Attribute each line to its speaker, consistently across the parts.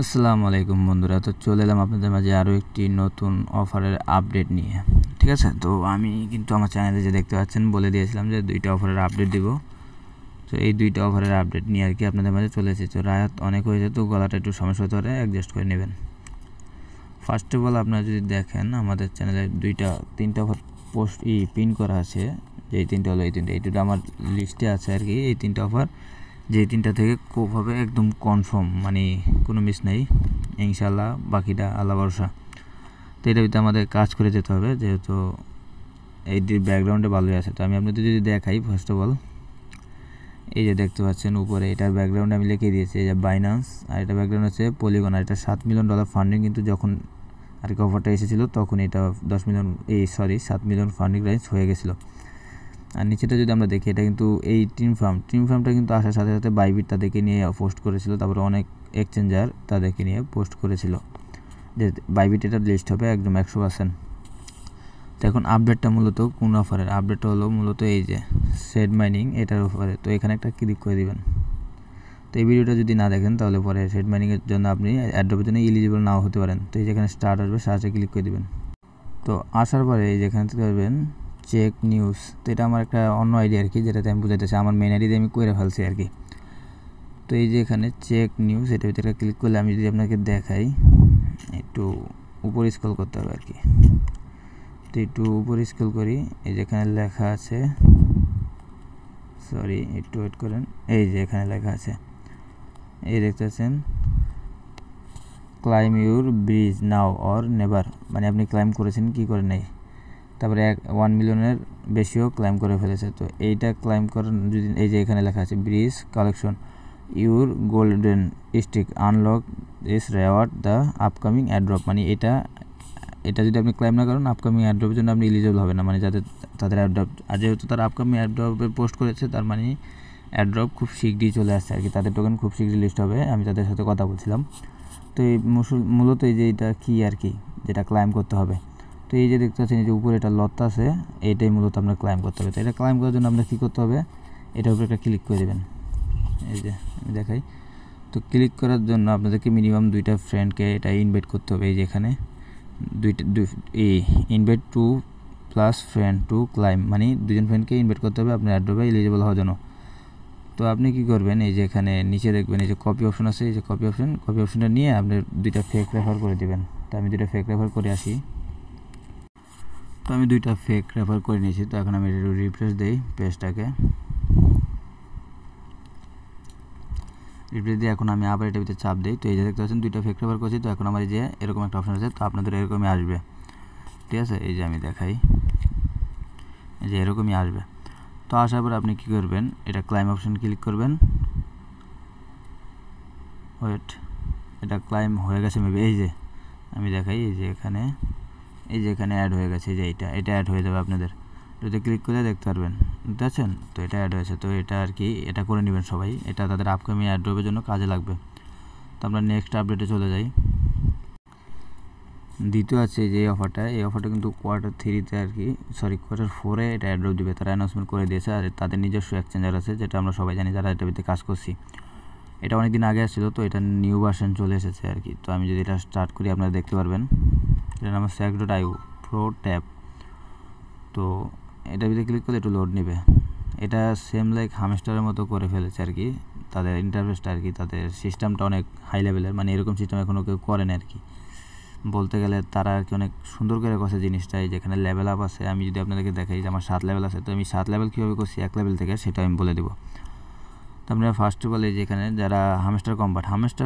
Speaker 1: আসসালামু আলাইকুম বন্ধুরা, তো চলে এলাম আপনাদের মাঝে আরও একটি নতুন অফারের আপডেট নিয়ে। ঠিক আছে, তো আমি কিন্তু আমার চ্যানেলে যে দেখতে পাচ্ছেন বলে দিয়েছিলাম যে দুইটা অফারের আপডেট দিব। তো এই দুইটা অফারের আপডেট নিয়ে আর কি আপনাদের মাঝে চলে এসেছে। তো রাত অনেক হয়ে যেত, গলাটা একটু সমস্যা হতে পারে, অ্যাডজাস্ট করে নেবেন। ফার্স্ট অফ অল আপনারা যদি দেখেন আমাদের চ্যানেলে তিনটা অফার পিন করা আছে। যে এই তিনটা হলো, এই দুটো আমার লিস্টে আছে আর কি। এই তিনটা অফার, যে তিনটা থেকে খুব হবে একদম কনফার্ম, মানে কোনো মিস নেই ইনশাল্লাহ। বাকিটা আল্লাহ ভরসা। তো এটার ভিতরে আমাদের কাজ করে যেতে হবে, যেহেতু এই ব্যাকগ্রাউন্ডে ভালোই আছে। তো আমি আপনাদের যদি দেখাই, ফার্স্ট অফ অল এই যে দেখতে পাচ্ছেন উপরে, এটার ব্যাকগ্রাউন্ডে আমি লিখে দিয়েছি এই যে বাইন্যান্স, আর এটা ব্যাকগ্রাউন্ড হচ্ছে পলিগন। আর এটা $7 মিলিয়ন ফান্ডিং, কিন্তু যখন আর কি অফারটা এসেছিলো তখন এটা 7 মিলিয়ন ফান্ডিং রেঞ্জ হয়ে গেছিলো। আর নিচেটা যদি আমরা দেখি, এটা কিন্তু এই টিম ফার্মটা কিন্তু আসার সাথে সাথে বাইবিট তাদেরকে নিয়ে পোস্ট করেছিল, তারপরে অনেক এক্সচেঞ্জার তাদেরকে নিয়ে পোস্ট করেছিল যে বাইবিট এটা লিস্ট হবে একদম 100%। তো এখন আপডেটটা মূলত কোন অফারের আপডেটটা হলো, মূলত এই যে সেড মাইনিং এটার অফারে। তো এখানে একটা ক্লিক করে দিবেন। তো এই ভিডিওটা যদি না দেখেন তাহলে পরে সেড মাইনিংয়ের জন্য আপনি অ্যাড্রপের জন্য এলিজিবল নাও হতে পারেন। তো এই যেখানে স্টার্ট আসবে, সার্চে ক্লিক করে দিবেন। তো আসার পরে এই যেখানে করবেন চেক নিউজ। তো এটা আমার একটা অন্য আইডিয়া আর কি, যেটাতে আমি বুঝাইতেছি আমার মেন আইডিতে আমি করে ফেলছি আর কি। তো এই যে এখানে চেক নিউজ, এটার ভিতরে ক্লিক করলে আমি যদি আপনাকে দেখাই, একটু উপরে স্ক্রল করতে হবে আর কি। তো একটু উপরে স্ক্রল করি, এই যে এখানে লেখা আছে, সরি একটু ওয়েট করেন, এই যে এখানে লেখা আছে, এই দেখতে পাচ্ছেন claim your bridge now or never, মানে আপনি ক্লাইম করেছেন কি করে নেই। তারপরে 1 মিলিয়নের বেশিও ক্লাইম করে ফেলেছে। তো এইটা ক্লাইম করেন যদি, এই যে এখানে লেখা আছে bridge collection your golden stick unlock this reward the upcoming airdrop, মানে এটা যদি আপনি ক্লাইম না করেন আপকামিং অ্যাড্রপের জন্য আপনি এলিজিবল হবে না। মানে যাদের তাদের অ্যাড্রপ, আর যেহেতু তারা আপকামিং অ্যাড্রপে পোস্ট করেছে, তার মানে অ্যাড্রপ খুব শীঘ্রই চলে আসছে আর কি, তাদের টোকেন খুব শীঘ্রই লিস্ট হবে। আমি তাদের সাথে কথা বলছিলাম। তো এই মূলত এই যে এটা কী আর কি, যেটা ক্লাইম করতে হবে। তো এই যে দেখতে পাচ্ছেন, এই যে উপরে এটা লতা আছে, এইটাই মূলত আপনার ক্লাইম করতে হবে। তো এটা ক্লাইম করার জন্য আপনার কী করতে হবে, এটার উপরে একটা ক্লিক করে দেবেন। এই যে আমি দেখাই। তো ক্লিক করার জন্য আপনাদেরকে মিনিমাম 2টা ফ্রেন্ডকে এটা ইনভাইট করতে হবে। এই যে এখানে invite 2 plus friend to claim, মানে 2জন ফ্রেন্ডকে ইনভাইট করতে হবে আপনার অ্যাড্রপে এলিজিবল হওয়ার জন্য। তো আপনি কি করবেন, এই যে এখানে নিচে দেখবেন এই যে কপি অপশন আছে, এই যে কপি অপশনটা নিয়ে আপনি 2টা ফেক রেফার করে দেবেন। তো আমি 2টা ফেক রেফার করে আসি। তো আমি 2টা ফেক রেফার করে নিয়েছি। তো এখন আমি একটু রিফ্রেশ দিই পেজটাকে, রিফ্রেশ দিয়ে এখন আমি আবার এটার ভিতরে চাপ দিই। তো এই যে দেখতে পাচ্ছেন 2টা ফেক রেফার করছি। তো এখন আমার এই যে এরকম একটা অপশন আছে, তো আপনাদের এরকমই আসবে। ঠিক আছে, এই যে আমি দেখাই, এই যে এরকমই আসবে। তো আসার পর আপনি কী করবেন, এটা ক্লাইম অপশন ক্লিক করবেন। ওয়েট, এটা ক্লাইম হয়ে গেছে মেবি। এই যে আমি দেখাই, এই যে এখানে অ্যাড হয়ে গেছে, যে এটা অ্যাড হয়ে যাবে আপনাদের। যদি ক্লিক করে দেখতে পারবেন, বুঝতে পারছেন। তো এটা অ্যাড হয়েছে। তো এটা আর কি, এটা করে নেবেন সবাই, এটা তাদের আপকামিং অ্যাড্রপের জন্য কাজে লাগবে। তো আমরা নেক্সট আপডেটে চলে যাই। দ্বিতীয় আছে যে এই অফারটা কিন্তু Q3-তে আর কি, Q4-এ এটা অ্যাড্রপ দিবে, তারা অ্যানাউন্সমেন্ট করে দিয়েছে। আর তাদের নিজস্ব এক্সচেঞ্জার আছে, যেটা আমরা সবাই জানি যারা এটার ভিতরে কাজ করছি। এটা অনেক দিন আগে আসছিল, তো এটা নিউ ভার্সন চলে এসেছে আর কি। তো আমি যদি এটা স্টার্ট করি, আপনারা দেখতে পারবেন এটার নাম sac.io প্রো ট্যাব। তো এটার ভিতরে ক্লিক করলে একটু লোড নেবে। এটা সেম লাইক হামস্টারের মতো করে ফেলেছে আর কি, তাদের ইন্টারফেসটা আর কি, তাদের সিস্টেমটা অনেক হাই লেভেলের, মানে এরকম সিস্টেম এখনও কেউ করে না আর কি। বলতে গেলে তারা আর কি অনেক সুন্দর করে করছে জিনিসটাই। যেখানে লেভেল আপ আছে, আমি যদি আপনাদেরকে দেখাই যে আমার 7 লেভেল আছে, তো আমি 7 লেভেল কীভাবে করছি 1 লেভেল থেকে, সেটা আমি বলে দেবো। তো আমরা ফার্স্ট অফ অল এই যেখানে যারা হামস্টার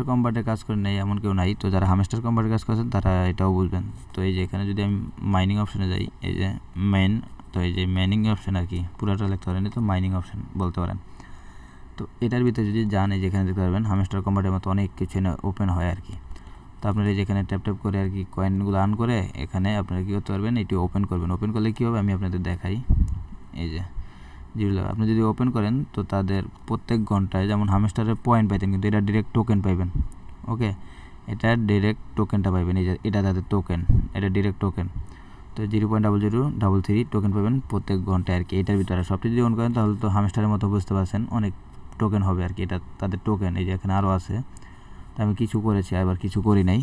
Speaker 1: কম্বাটে কাজ করে নেই এমন কেউ নাই। তো যারা হামস্টার কম্বাটে কাজ করছেন তারা এটাও বুঝবেন। তো এই যে এখানে যদি আমি মাইনিং অপশনে যাই, এই যে মেন, তো এই যে মাইনিং অপশন আর কি, পুরোটা লিখতে পারেন, তো মাইনিং অপশন বলতে পারেন। তো এটার ভিতরে যদি যান, এই যেখানে দেখতে পারবেন হামস্টার কম্বাটের মতো অনেক কিছু ওপেন হয় আর কি। তো আপনারা যেখানে ট্যাপ করে আর কি কয়েনগুলো আর্ন করে, এখানে আপনারা কী করতে পারবেন, এটি ওপেন করবেন। ওপেন করলে কী হবে আমি আপনাদের দেখাই। এই যে যেগুলো আপনি যদি ওপেন করেন, তো তাদের প্রত্যেক ঘন্টায় যেমন হামস্টারের পয়েন্ট পাইতেন, কিন্তু এটা ডিরেক্ট টোকেন পাইবেন। ওকে, এটা ডিরেক্ট টোকেনটা পাইবেন। এই যে এটা তাদের টোকেন, এটা ডিরেক্ট টোকেন। তো 0.0033 টোকেন পাবেন প্রত্যেক ঘন্টায় আর কি। এটার ভিতরে সবটি যদি অন করেন তাহলে তো হামস্টারের মতো বুঝতে পারছেন অনেক টোকেন হবে আর কি, এটা তাদের টোকেন। এই যে এখানে আরও আছে, তো আমি কিছু করেছি আবার কিছু করি নাই,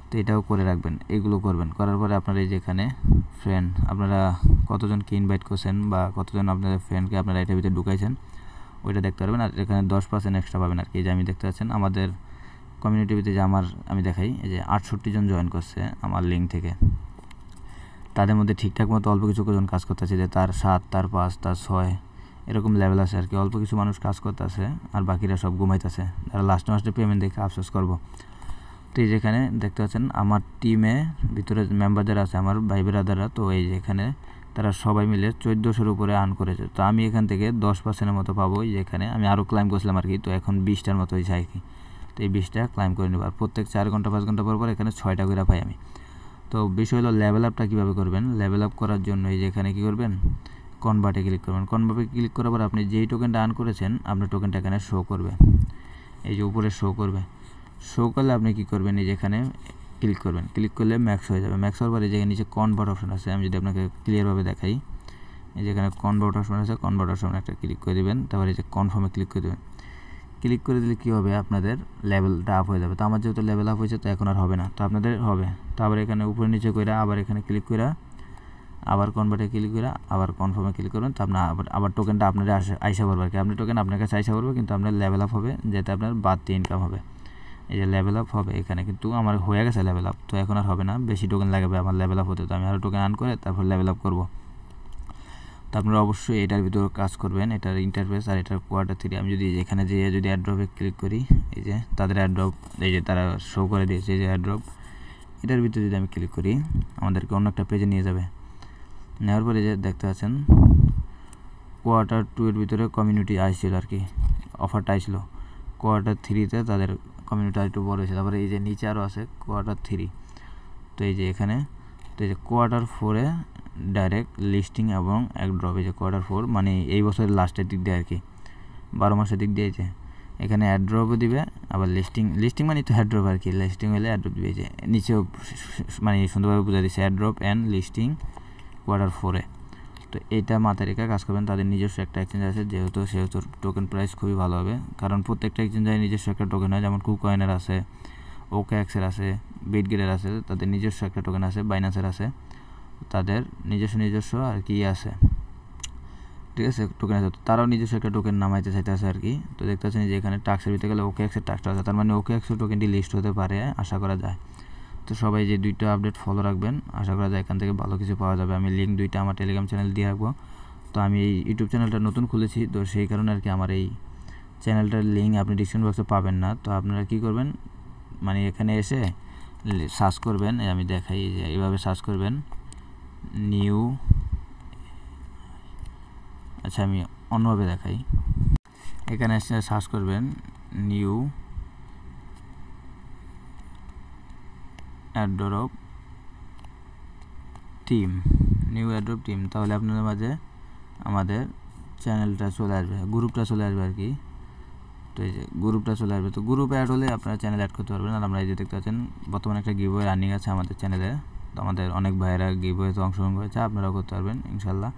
Speaker 1: তো এটাও করে রাখবেন। এগুলো করবেন, করার পরে আপনারা এই যেখানে ফ্রেন্ড, আপনারা কতজনকে ইনভাইট করছেন বা কতজন আপনাদের ফ্রেন্ডকে আপনারা এটার ভিতরে ঢুকাইছেন ওইটা দেখতে পারবেন। আর এখানে 10% এক্সট্রা পাবেন আর কি। এই যে আমি দেখতে পাচ্ছেন আমাদের কমিউনিটির ভিতরে যে আমি দেখাই, এই যে 68 জন জয়েন করছে আমার লিঙ্ক থেকে। তাদের মধ্যে ঠিকঠাক মতো অল্প কিছু জন কাজ করতেছে, যে তার 7, তার 5, তার 6 এরকম লেভেল আছে আর কি। অল্প কিছু মানুষ কাজ করতেছে আর বাকিরা সব ঘুমাইতেছে, তারা লাস্ট মাসে পেমেন্ট দেখে আফসোস করবো। তো এই যেখানে দেখতে পাচ্ছেন আমার টিমে ভিতরে মেম্বার যারা আছে আমার ভাই ব্রাদাররা, তো এই যেখানে তারা সবাই মিলে 1400-এর উপরে আর্ন করেছে। তো আমি এখান থেকে 10%-এর মতো পাবো। যেখানে আমি আরও ক্লাইম করছিলাম আর কি, তো এখন 20টার মতো হয়েছে আর কি। তো এই 20টা ক্লাইম করে নেব। আর প্রত্যেক 4 ঘন্টা 5 ঘন্টা পর এখানে 6টা করে পাই আমি। তো বিষয় হলো লেভেল আপটা কীভাবে করবেন। লেভেল আপ করার জন্য এই যেখানে কী করবেন, কনভার্টে ক্লিক করবেন। কনভার্টে ক্লিক করার পর আপনি যেই টোকেনটা আর্ন করেছেন আপনার টোকেনটা এখানে শো করবে, এই যে উপরে শো করবে। শো করলে আপনি কী করবেন, এই যেখানে ক্লিক করবেন। ক্লিক করলে ম্যাক্স হয়ে যাবে। ম্যাক্স হওয়ার পরে এই জায়গায় নিচে কনভার্ট অপশন আছে, আমি যদি আপনাকে ক্লিয়ারভাবে দেখাই, এই যেখানে কনভার্ট অপশন আছে, কনভার্ট অপশন একটা ক্লিক করে দেবেন। তারপরে এই যে কনফার্মে ক্লিক করে দেবেন। ক্লিক করে দিলে কী হবে, আপনাদের লেভেলটা আপ হয়ে যাবে। তো আমার যেহেতু লেভেল আপ হয়েছে তো এখন আর হবে না, তো আপনাদের হবে। তো আবার এখানে উপরে নিচে করে আবার এখানে ক্লিক করে আবার কনভার্টে ক্লিক করে আবার কনফার্মে ক্লিক করবেন। তো আপনার আবার টোকেনটা আপনার আইসা পড়বে আর কি। আপনার টোকেন আপনার কাছে আইসা পড়বে, কিন্তু আপনার লেভেল আপ হবে, যাতে আপনার বাড়তি ইনকাম হবে। এই যে লেভেল আপ হবে এখানে, কিন্তু আমার হয়ে গেছে লেভেল আপ, তো এখন আর হবে না, বেশি টোকেন লাগবে আমার লেভেল আপ হতে। তো আমি আরও টোকেন আর্ন করে তারপর লেভেল আপ করবো। তো আপনারা অবশ্যই এটার ভিতরে কাজ করবেন, এটার ইন্টারফেস আর এটার কোয়ার্টার 3। আমি যদি এখানে যেয়ে যদি অ্যাড্রপে ক্লিক করি, এই যে তাদের অ্যাড্রপ, এই যে তারা শো করে দিয়েছে, এই যে অ্যাড্রপ, এটার ভিতরে যদি আমি ক্লিক করি আমাদেরকে অন্য একটা পেজে নিয়ে যাবে। নেওয়ার পরে যে দেখতে পাচ্ছেন কোয়ার্টার 2 এর ভিতরে কমিউনিটি আসছিল আর কি, অফারটা আসছিল। কোয়ার্টার 3-তে তাদের কমিউনিটি একটু বড় হয়েছে। তারপরে এই যে নিচে আরও আছে কোয়ার্টার 3। তো এই যে এখানে, তো এই যে কোয়ার্টার 4-এ ডাইরেক্ট লিস্টিং এবং এক ড্রপ। এই যে কোয়ার্টার 4 মানে এই বছরের লাস্টের দিক দিয়ে আর কি, 12 মাসের দিক দিয়ে। যে এখানে অ্যাড্রপও দিবে, আবার লিস্টিং মানে তো অ্যাড্রপ আর কি। লিস্টিং হলে অ্যাড্রপ দিবে, যে নিচেও মানে সুন্দরভাবে বুঝা দিচ্ছে অ্যাড্রপ অ্যান্ড লিস্টিং কোয়ার্টার 4-এ। তো এইটা মাথায় রেখে কাজ করবেন। তাদের নিজস্ব একটা এক্সচেঞ্জ আছে, সেহেতু টোকেন প্রাইস খুবই ভালো হবে, কারণ প্রত্যেকটা এক্সচেঞ্জের নিজস্ব একটা টোকেন হয়। যেমন কুকয়েনের আছে, OKX-এর আছে, বিটগেটের আছে, তাদের নিজস্ব একটা টোকেন আছে। বাইন্যান্সের আছে, তাদের নিজস্ব আর কি আছে, ঠিক আছে, টোকেন আছে। তারাও নিজস্ব একটা টোকেন নামাইতে চাইতে আছে আর কি। তো দেখতে পাচ্ছেন যে এখানে টাক্সের ভিতরে গেলে OKX-এর টাক্সটা আছে, তার মানে OKX-এর টোকেনটি লিস্ট হতে পারে, আশা করা যায়। তো সবাই যে 2টা আপডেট ফলো রাখবেন, আশা করা যায় এখান থেকে ভালো কিছু পাওয়া যাবে। আমি লিঙ্ক 2টা আমার টেলিগ্রাম চ্যানেল দিয়ে রাখবো। তো আমি এই ইউটিউব চ্যানেলটা নতুন খুলেছি, তো সেই কারণে আর কি আমার এই চ্যানেলটার লিঙ্ক আপনি ডিসক্রিপশন বক্সে পাবেন না। তো আপনারা কী করবেন, মানে এখানে এসে সার্চ করবেন, আমি দেখাই যে এইভাবে সার্চ করবেন নিউ, আচ্ছা আমি অন্যভাবে দেখাই। এখানে এসে সার্চ করবেন নিউ অ্যাড্রপ টিম, তাহলে আপনাদের মাঝে আমাদের চ্যানেলটা চলে আসবে, গ্রুপটা চলে আসবে আর কি। তো এই যে গ্রুপটা চলে আসবে, তো গ্রুপে অ্যাড হলে আপনারা চ্যানেল অ্যাড করতে পারবেন। আর আমরা এই যে দেখতে পাচ্ছেন বর্তমানে একটা গিভওয়ে রানিং আছে আমাদের চ্যানেলে। তো আমাদের অনেক ভাইয়েরা গিভওয়েতে অংশগ্রহণ করেছে, আপনারাও করতে পারবেন ইনশাল্লাহ।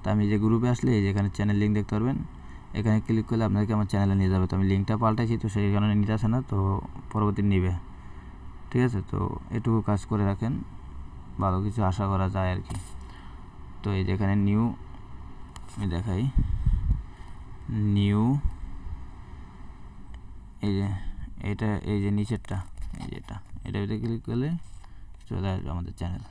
Speaker 1: তো আমি যে গ্রুপে আসলে এই যে এখানে চ্যানেল লিঙ্ক দেখতে পারবেন, এখানে ক্লিক করলে আপনাদেরকে আমার চ্যানেলে নিয়ে যাবে। তো আমি লিঙ্কটা পাল্টাইছি, তো সেই কারণে নিতে আসে না, তো পরবর্তী নেবে, ঠিক আছে। তো এটুকু কাজ করে রাখেন, ভালো কিছু আশা করা যায় আর কি। তো এই যেখানে নিউ, আমি দেখাই নিউ, এই যে এটা, এই যে নিচেরটা, এই যে এটার ভিতরে ক্লিক করলে চলে আসবে আমাদের চ্যানেল।